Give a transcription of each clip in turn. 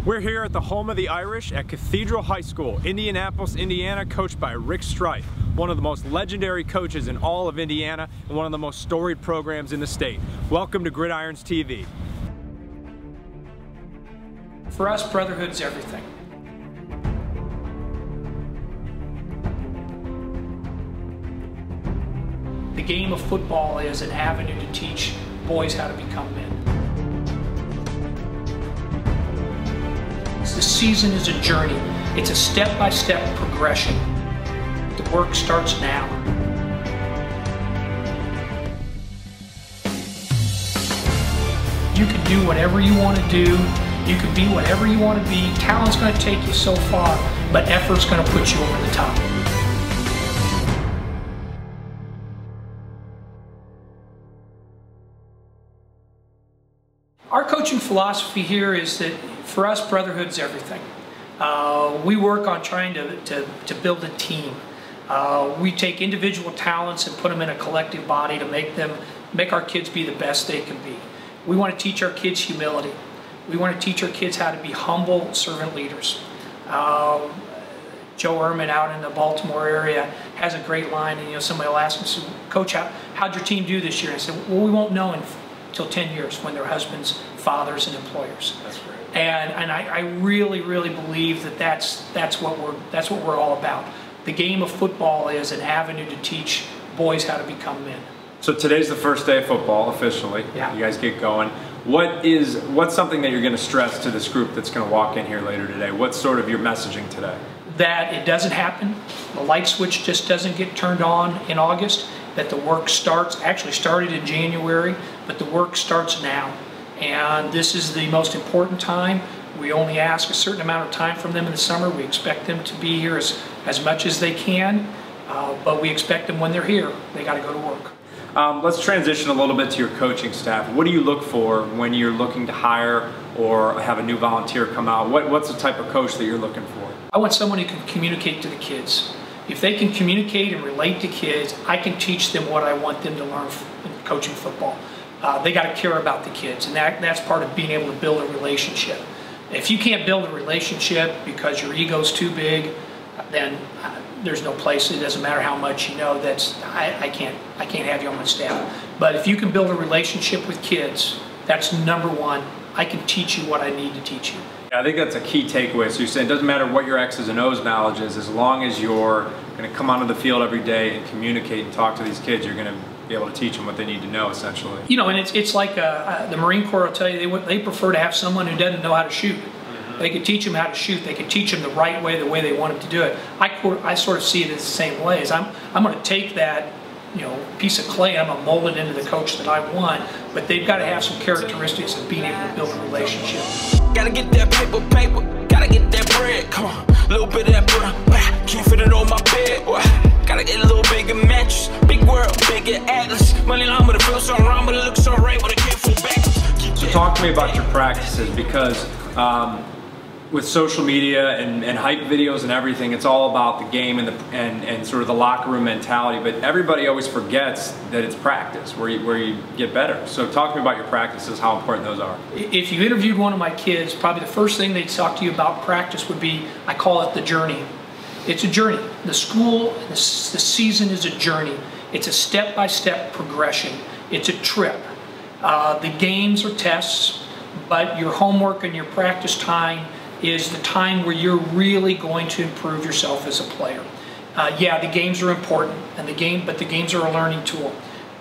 We're here at the home of the Irish at Cathedral High School, Indianapolis, Indiana, coached by Coach Streiff, one of the most legendary coaches in all of Indiana and one of the most storied programs in the state. Welcome to Gridirons TV. For us, brotherhood's everything. The game of football is an avenue to teach boys how to become men. The season is a journey. It's a step-by-step progression. The work starts now. You can do whatever you want to do. You can be whatever you want to be. Talent's going to take you so far, but effort's going to put you over the top. Our coaching philosophy here is that for us, brotherhood's everything. We work on trying to build a team. We take individual talents and put them in a collective body to make our kids be the best they can be. We want to teach our kids humility. We want to teach our kids how to be humble servant leaders. Joe Ehrman out in the Baltimore area has a great line, and somebody will ask him, "Coach, how'd your team do this year?" And I said, "Well, we won't know until 10 years when they're husbands, fathers, and employers." That's great. And I really believe that that's what we're all about. The game of football is an avenue to teach boys how to become men. So today's the first day of football officially. Yeah. You guys get going. What's something that you're going to stress to this group that's going to walk in here later today? What's sort of your messaging today? That it doesn't happen. The light switch just doesn't get turned on in August. That the work actually started in January, but the work starts now. And this is the most important time. We only ask a certain amount of time from them in the summer. We expect them to be here as much as they can, but we expect them when they're here, they got to go to work. Let's transition a little bit to your coaching staff. What do you look for when you're looking to hire or have a new volunteer come out? What's the type of coach that you're looking for? I want someone who can communicate to the kids. If they can communicate and relate to kids, I can teach them what I want them to learn in coaching football. They got to care about the kids, and that's part of being able to build a relationship. If you can't build a relationship because your ego's too big, then there's no place. It doesn't matter how much you know. I can't have you on my staff. But if you can build a relationship with kids, that's number one. I can teach you what I need to teach you. I think that's a key takeaway. So you're saying it doesn't matter what your X's and O's knowledge is, as long as you're going to come onto the field every day and communicate and talk to these kids, you're going to be able to teach them what they need to know, essentially. And it's like the Marine Corps will tell you they prefer to have someone who doesn't know how to shoot. They could teach them how to shoot. They could teach them the right way, the way they want them to do it. I sort of see it as the same way. As I'm going to take that piece of clay, I'm going to mold it into the coach that I want, but they've got to have some characteristics of being able to build a relationship. Gotta get that paper, gotta get that bread, come on, a little bit of that butter, can't fit it on my bed, gotta get a little bigger mattress, big world, bigger atlas, money long but it feels so wrong, but it looks so right, but I can't fall back. So talk to me about your practices, because with social media and hype videos and everything, it's all about the game and sort of the locker room mentality, but everybody always forgets that it's practice where you get better. So talk to me about your practices, how important those are. If you interviewed one of my kids, probably the first thing they'd talk to you about practice would be, I call it the journey. It's a journey. The school, the season is a journey. It's a step-by-step progression. It's a trip. The games are tests, but your homework and your practice time is the time where you're really going to improve yourself as a player. Yeah, the games are important, but the games are a learning tool.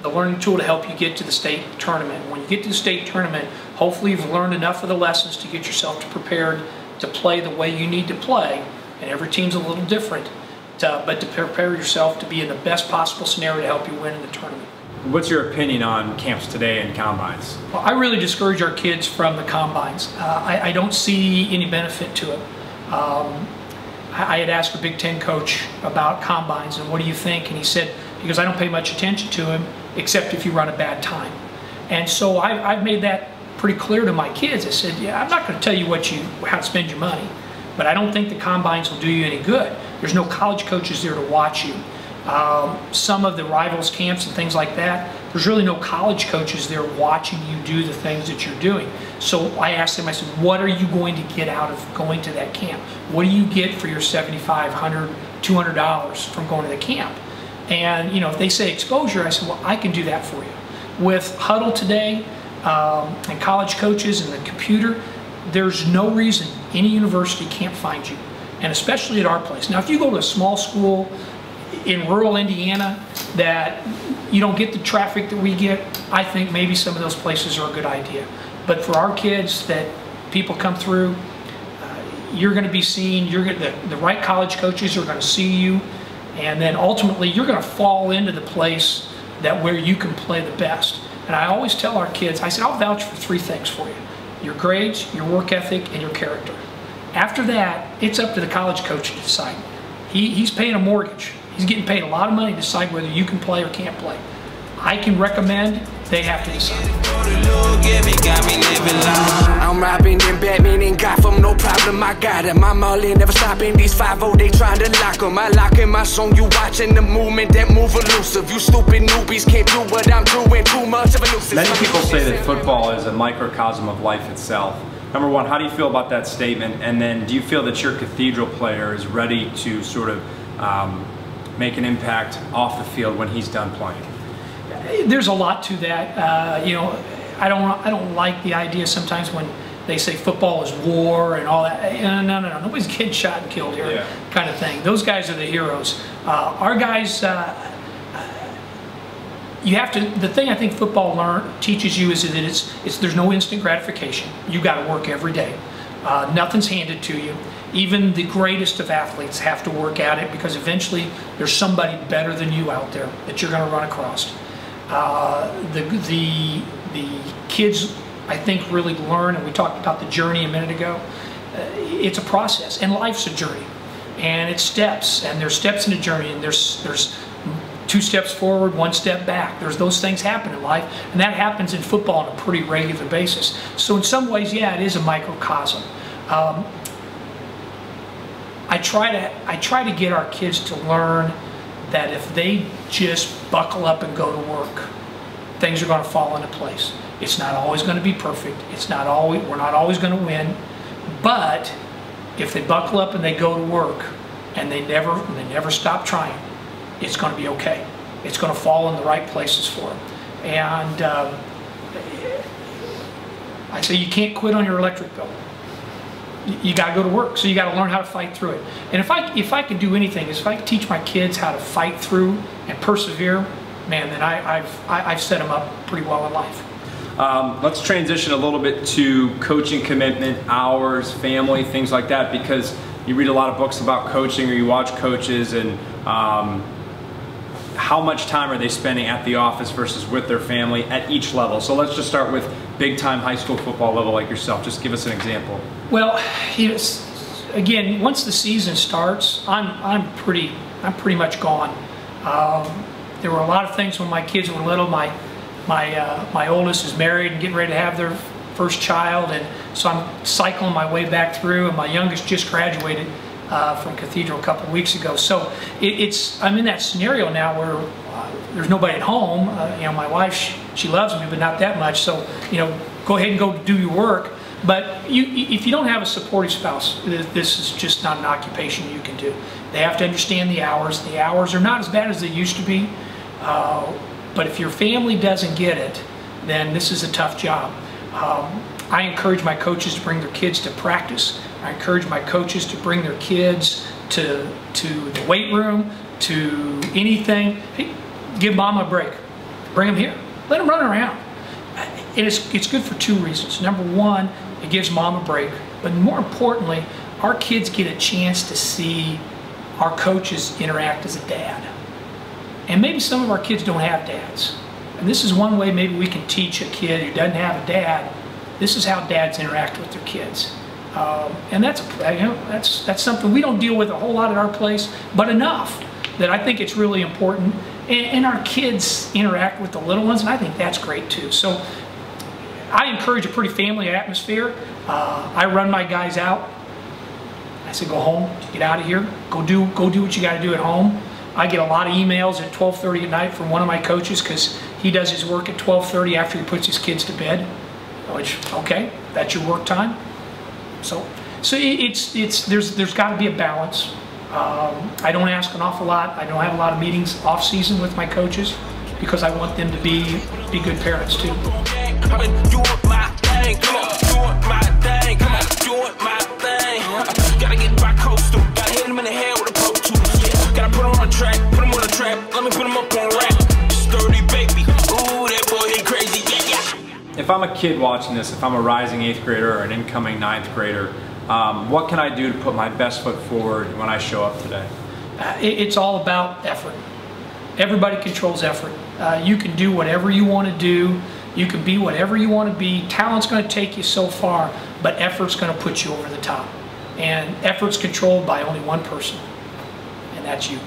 The learning tool to help you get to the state tournament. When you get to the state tournament, hopefully you've learned enough of the lessons to get yourself prepared to play the way you need to play. And every team's a little different, but to prepare yourself to be in the best possible scenario to help you win in the tournament. What's your opinion on camps today and combines? Well, I really discourage our kids from the combines. I don't see any benefit to it. I had asked a Big Ten coach about combines and what do you think, and he said, because I don't pay much attention to him except if you run a bad time. And so I've made that pretty clear to my kids. I said, yeah, I'm not going to tell you how to spend your money, but I don't think the combines will do you any good. There's no college coaches there to watch you. Some of the rivals camps and things like that, there's really no college coaches there watching you do the things that you're doing. So I asked them, I said, what are you going to get out of going to that camp? What do you get for your $75, $100, $200 from going to the camp? And if they say exposure, I said, well, I can do that for you. With Huddle today and college coaches and the computer, there's no reason any university can't find you, and especially at our place. Now, if you go to a small school in rural Indiana that you don't get the traffic that we get, I think maybe some of those places are a good idea. But for our kids that people come through, you're going to be seen. The right college coaches are going to see you, and then ultimately you're going to fall into the place where you can play the best. And I always tell our kids, I said, I'll vouch for 3 things for you: your grades, your work ethic, and your character. After that, it's up to the college coach to decide. He's paying a mortgage. He's getting paid a lot of money to decide whether you can play or can't play. I can recommend, they have to decide. I'm robbing and Batman and Gotham, no problem, I got him. I'm all in, never stopping. These 5-0, they trying to lock him. I lock in my song, you watching the movement that move elusive. You stupid newbies can't do what I'm doing, too much of a nuisance. Many people say that football is a microcosm of life itself. Number one, how do you feel about that statement? And then do you feel that your Cathedral player is ready to sort of make an impact off the field when he's done playing? There's a lot to that. I don't like the idea sometimes when they say football is war and all that. No. Nobody's getting shot and killed here, kind of thing. Those guys are the heroes. Our guys, you have to. The thing I think football teaches you is that there's no instant gratification. You got to work every day. Nothing's handed to you. Even the greatest of athletes have to work at it, because eventually there's somebody better than you out there that you're going to run across. The kids, I think, really learn, and we talked about the journey a minute ago. It's a process, and life's a journey, and it's steps, and there's steps in a journey, and there's 2 steps forward, 1 step back. There's those things happen in life, and that happens in football on a pretty regular basis. So in some ways, yeah, it is a microcosm. I try to get our kids to learn that if they just buckle up and go to work, things are going to fall into place. It's not always going to be perfect. We're not always going to win, but if they buckle up and they go to work and they never stop trying, it's going to be okay. It's going to fall in the right places for them. And I say you can't quit on your electric bill. You got to go to work, so you got to learn how to fight through it. And if I could do anything, is if I could teach my kids how to fight through and persevere, man, then I've set them up pretty well in life. Let's transition a little bit to coaching commitment, hours, family, things like that, because you read a lot of books about coaching or you watch coaches, and how much time are they spending at the office versus with their family at each level? So let's just start with big time high school football level like yourself. Just give us an example. Well, again, once the season starts, I'm pretty much gone. There were a lot of things when my kids were little. My oldest is married and getting ready to have their first child, and so I'm cycling my way back through, and my youngest just graduated from Cathedral a couple of weeks ago. So I'm in that scenario now where there's nobody at home. My wife, she loves me, but not that much. So go ahead and go do your work. But if you don't have a supportive spouse, this is just not an occupation you can do. They have to understand the hours. The hours are not as bad as they used to be. But if your family doesn't get it, then this is a tough job. I encourage my coaches to bring their kids to practice. I encourage my coaches to bring their kids to the weight room, to anything. Hey, give mom a break. Bring them here. Let them run around. And it's good for 2 reasons. Number one, it gives mom a break. But more importantly, our kids get a chance to see our coaches interact as a dad. And maybe some of our kids don't have dads. And this is one way maybe we can teach a kid who doesn't have a dad, this is how dads interact with their kids. And that's something we don't deal with a whole lot at our place, but enough that I think it's really important. And our kids interact with the little ones, and I think that's great too. So I encourage a pretty family atmosphere. I run my guys out. I say, go home, get out of here, go do what you got to do at home. I get a lot of emails at 12:30 at night from one of my coaches because He does his work at 12:30 after he puts his kids to bed, which, okay, that's your work time. So there's got to be a balance. I don't ask an awful lot. I don't have a lot of meetings off season with my coaches because I want them to be good parents too. I've been doing my thing, come on, doing my thing, come on, doing my thing. Gotta get by coastal, gotta hit him in the head with a Pro Tools. Yeah, gotta put him on the track, put him on the trap, let me put him up on rap. Sturdy baby, ooh, that boy, he crazy, yeah. If I'm a kid watching this, if I'm a rising 8th grader or an incoming 9th grader, what can I do to put my best foot forward when I show up today? It's all about effort. Everybody controls effort. You can do whatever you want to do. You can be whatever you want to be. Talent's going to take you so far, but effort's going to put you over the top. And effort's controlled by only one person, and that's you.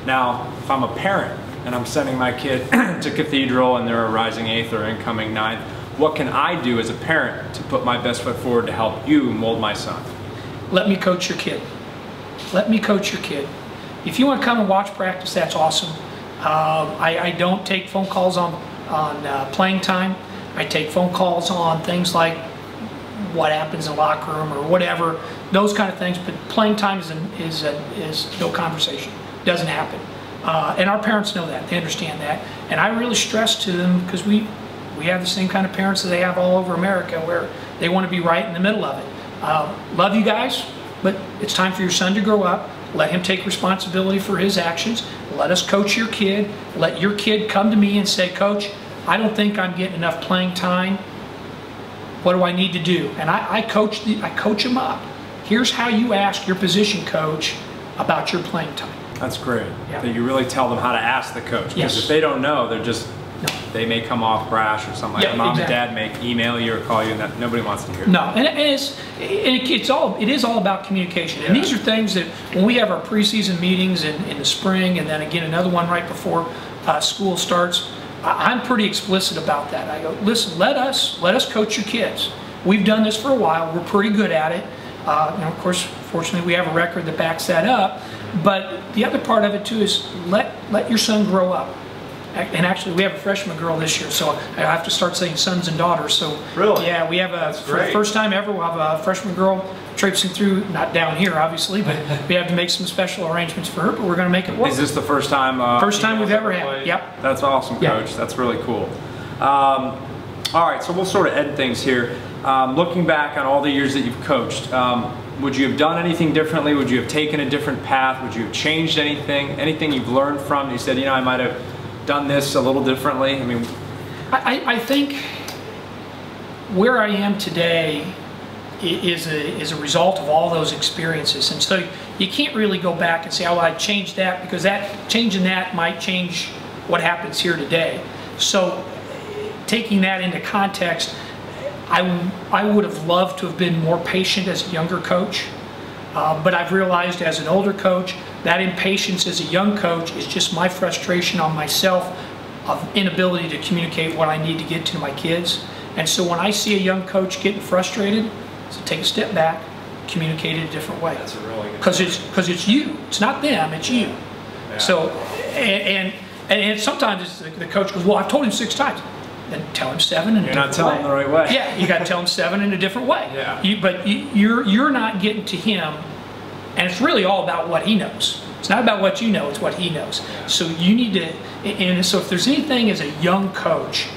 Now, if I'm a parent and I'm sending my kid to Cathedral and they're a rising 8th or incoming 9th, what can I do as a parent to put my best foot forward to help you mold my son? Let me coach your kid. Let me coach your kid. If you want to come and watch practice, that's awesome. I don't take phone calls on playing time. I take phone calls on things like what happens in the locker room or whatever, those kind of things. But playing time is no conversation. Doesn't happen. And our parents know that. They understand that. And I really stress to them because we have the same kind of parents that they have all over America where they want to be right in the middle of it. Love you guys, but it's time for your son to grow up. Let him take responsibility for his actions. Let us coach your kid. Let your kid come to me and say, Coach, I don't think I'm getting enough playing time. What do I need to do? And I coach them up. Here's how you ask your position coach about your playing time. That's great. Yeah. That you really tell them how to ask the coach. Because yes. If they don't know, they're just, they may come off brash or something. Yeah, like mom exactly. and dad may email you or call you, and that nobody wants to hear. No, and it is all about communication. And these are things that when we have our preseason meetings in the spring, and then again another one right before school starts, I'm pretty explicit about that. I go, listen, let us coach your kids. We've done this for a while. We're pretty good at it. Of course, fortunately, we have a record that backs that up. But the other part of it too is let your son grow up. And actually, we have a freshman girl this year, so I have to start saying sons and daughters. So really, yeah, we have for the first time ever, we'll have a freshman girl traipsing through, not down here obviously, but we have to make some special arrangements for her. But we're going to make it work. Is this the first time? First time we've ever had. Yep. That's awesome, Coach. That's really cool. All right, so we'll sort of end things here. Looking back on all the years that you've coached, would you have done anything differently? Would you have taken a different path? Would you have changed anything? Anything you've learned from? You said, I might have done this a little differently. I mean, I think where I am today is a result of all those experiences, and so you can't really go back and say, oh, I changed that, because changing that might change what happens here today. So taking that into context, I would have loved to have been more patient as a younger coach, but I've realized as an older coach, that impatience as a young coach is just my frustration on myself of inability to communicate what I need to get to my kids. And so when I see a young coach getting frustrated, so take a step back, communicate it a different way. That's a really good point. Because it's you. It's not them, it's you. Yeah. So, and sometimes the coach goes, well, I've told him 6 times. Then tell him 7 in a different way. You're not telling him the right way. Yeah, you got to tell him 7 in a different way. Yeah. But you're not getting to him, and it's really all about what he knows. It's not about what you know, it's what he knows. Yeah. So you need to, and so if there's anything as a young coach,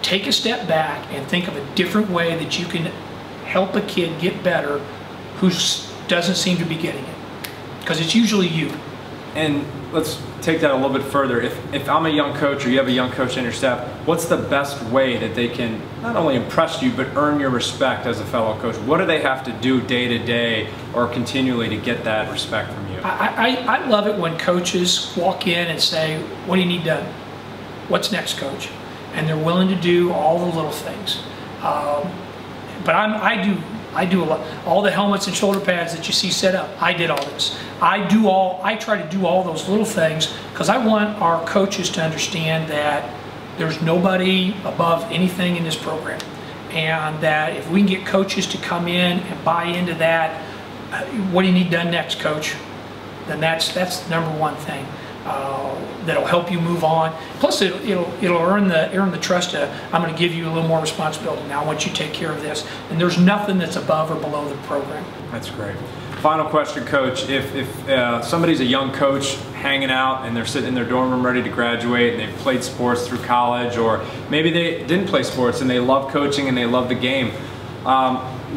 take a step back and think of a different way that you can help a kid get better who doesn't seem to be getting it. Because it's usually you. And let's take that a little bit further. If I'm a young coach, or you have a young coach in your staff, what's the best way that they can not only impress you, but earn your respect as a fellow coach? What do they have to do day to day or continually to get that respect from you? I love it when coaches walk in and say, what do you need done? What's next, coach? And they're willing to do all the little things. But I do a lot. All the helmets and shoulder pads that you see set up, I did all this. I try to do all those little things because I want our coaches to understand that there's nobody above anything in this program. And that if we can get coaches to come in and buy into that, what do you need done next, coach? Then that's the number one thing. that'll help you move on. Plus, it'll earn the trust. I'm going to give you a little more responsibility. Now I want you to take care of this. And there's nothing that's above or below the program. That's great. Final question, Coach. If somebody's a young coach hanging out and they're sitting in their dorm room ready to graduate and they've played sports through college, or maybe they didn't play sports and they love coaching and they love the game,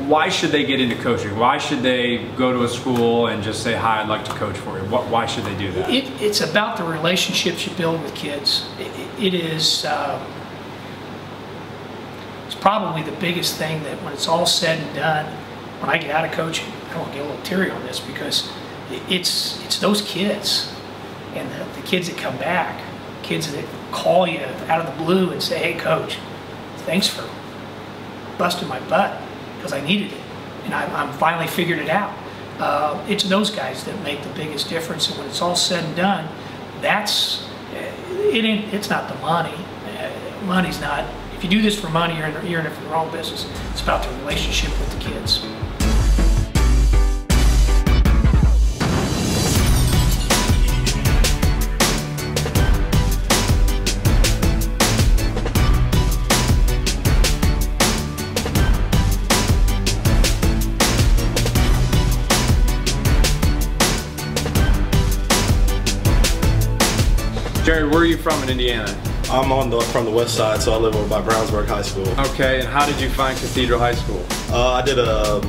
why should they get into coaching? Why should they go to a school and just say, hi, I'd like to coach for you? Why should they do that? It's about the relationships you build with kids. It's probably the biggest thing that when it's all said and done, when I get out of coaching, I want to get a little teary on this, because it's those kids and the kids that come back, kids that call you out of the blue and say, hey, Coach, thanks for busting my butt, because I needed it, and I'm finally figured it out. It's those guys that make the biggest difference, and when it's all said and done, it's not the money. Money's not. If you do this for money, you're in it for the wrong business. It's about the relationship with the kids. Jerry, where are you from in Indiana? I'm from the west side, so I live over by Brownsburg High School. Okay, and how did you find Cathedral High School? I did a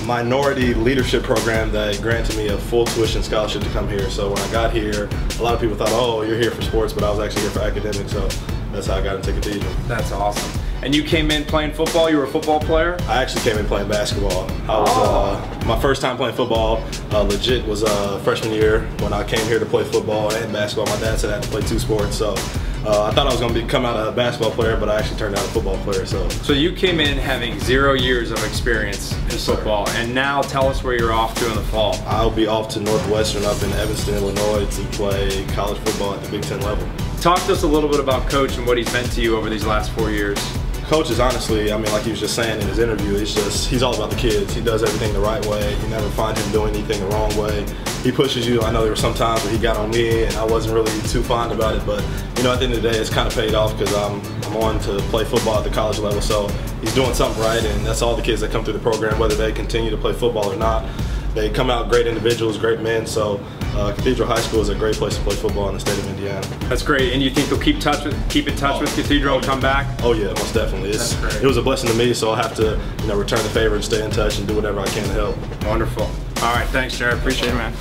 minority leadership program that granted me a full tuition scholarship to come here. So when I got here, a lot of people thought, oh, you're here for sports, but I was actually here for academics, so that's how I got into Cathedral. That's awesome. And you came in playing football? You were a football player? I actually came in playing basketball. I was my first time playing football legit was freshman year when I came here to play football and basketball. My dad said I had to play two sports, so I thought I was going to come out a basketball player, but I actually turned out a football player. So you came in having 0 years of experience in football, and now tell us where you're off to in the fall. I'll be off to Northwestern up in Evanston, Illinois to play college football at the Big Ten level. Talk to us a little bit about Coach and what he's meant to you over these last 4 years. Coach is honestly, I mean, like he was just saying in his interview, he's all about the kids. He does everything the right way. You never find him doing anything the wrong way. He pushes you. I know there were some times where he got on me and I wasn't really too fond about it, but you know, at the end of the day, it's kind of paid off because I'm on to play football at the college level. So he's doing something right, and that's all the kids that come through the program, whether they continue to play football or not. They come out great individuals, great men, so Cathedral High School is a great place to play football in the state of Indiana. That's great, and you think they'll keep in touch with Cathedral and come back? Oh yeah, most definitely. It was a blessing to me, so I'll have to return the favor and stay in touch and do whatever I can to help. Wonderful. All right, thanks, Jared. Appreciate it, man.